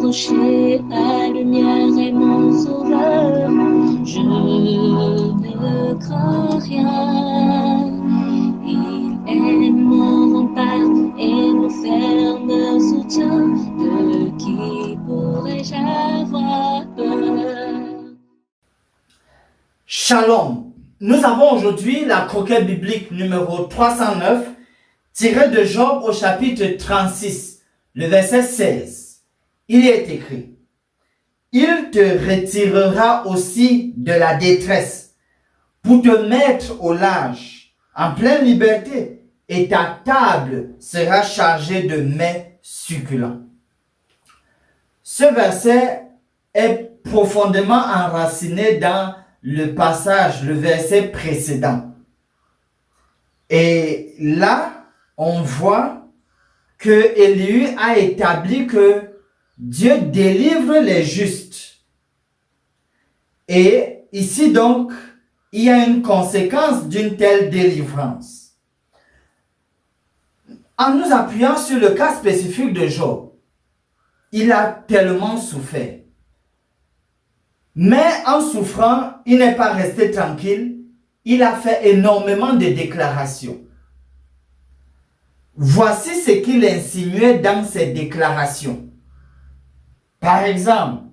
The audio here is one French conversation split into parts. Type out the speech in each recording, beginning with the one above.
rocher, ma lumière et mon sauveur. Je ne crains rien. Il est mon rempart et mon ferme soutien. De qui pourrais-je avoir peur? Shalom. Nous avons aujourd'hui la croquette biblique numéro 309, tirée de Job au chapitre 36, le verset 16. Il y est écrit: Il te retirera aussi de la détresse pour te mettre au large, en pleine liberté, et ta table sera chargée de mets succulents. Ce verset est profondément enraciné dans le passage, le verset précédent. Et là, on voit que Élie a établi que Dieu délivre les justes. Et ici donc, il y a une conséquence d'une telle délivrance. En nous appuyant sur le cas spécifique de Job, il a tellement souffert. Mais en souffrant, il n'est pas resté tranquille. Il a fait énormément de déclarations. Voici ce qu'il insinuait dans ses déclarations. Par exemple,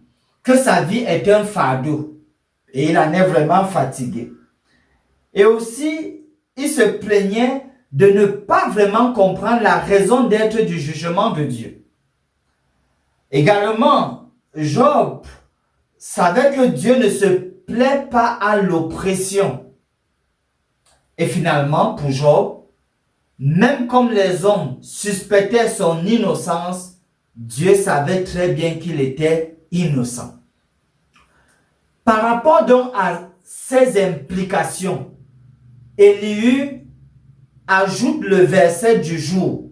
que sa vie est un fardeau et il en est vraiment fatigué. Et aussi, il se plaignait de ne pas vraiment comprendre la raison d'être du jugement de Dieu. Également, Job savait que Dieu ne se plaît pas à l'oppression. Et finalement, pour Job, même comme les hommes suspectaient son innocence, Dieu savait très bien qu'il était innocent. Par rapport donc à ces implications, Élie ajoute le verset du jour,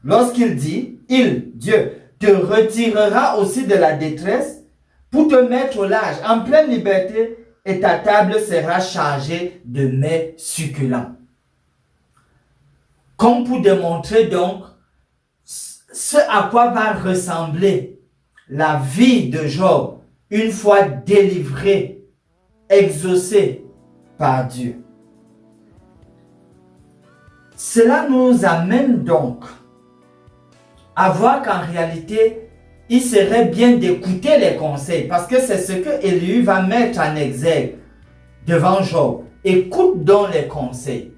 lorsqu'il dit: Dieu, te retirera aussi de la détresse pour te mettre au large, en pleine liberté, et ta table sera chargée de mets succulents. Comme pour démontrer donc ce à quoi va ressembler la vie de Job une fois délivré, exaucé par Dieu. Cela nous amène donc à voir qu'en réalité, il serait bien d'écouter les conseils, parce que c'est ce que Élie va mettre en exergue devant Job. Écoute donc les conseils.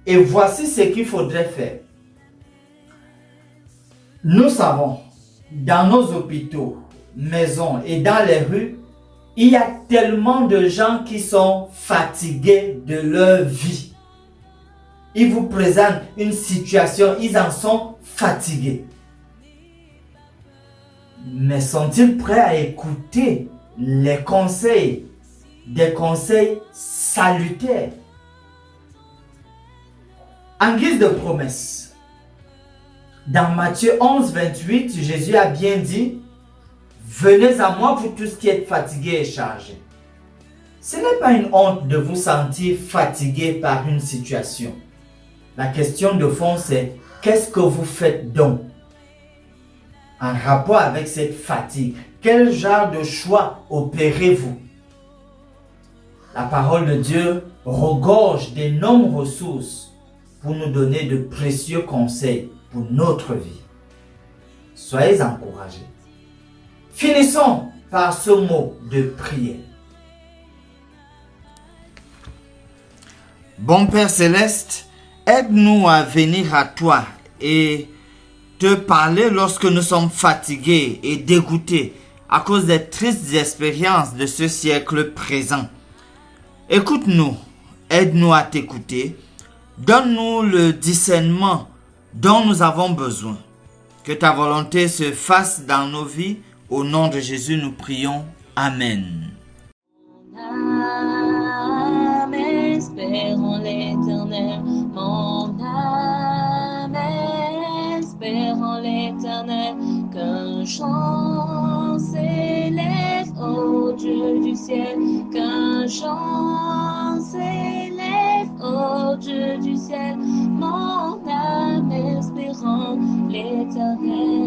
Et voici ce qu'il faudrait faire. Nous savons, dans nos hôpitaux, maisons et dans les rues, il y a tellement de gens qui sont fatigués de leur vie. Ils vous présentent une situation, ils en sont fatigués. Mais sont-ils prêts à écouter les conseils, des conseils salutaires? En guise de promesse, dans Matthieu 11, 28, Jésus a bien dit: Venez à moi vous tous qui êtes fatigués et chargés. Ce n'est pas une honte de vous sentir fatigué par une situation. La question de fond, c'est: qu'est-ce que vous faites donc en rapport avec cette fatigue? Quel genre de choix opérez-vous? La parole de Dieu regorge d'énormes ressources pour nous donner de précieux conseils pour notre vie. Soyez encouragés. Finissons par ce mot de prière. Bon Père Céleste, aide-nous à venir à toi et te parler lorsque nous sommes fatigués et dégoûtés à cause des tristes expériences de ce siècle présent. Écoute-nous, aide-nous à t'écouter, donne-nous le discernement dont nous avons besoin. Que ta volonté se fasse dans nos vies. Au nom de Jésus, nous prions. Amen. Mon âme espère en l'Éternel, mon âme espère en l'Éternel, qu'un chant s'élève au Dieu du ciel, qu'un chant s'élève au Dieu du ciel, mon âme espère en l'Éternel.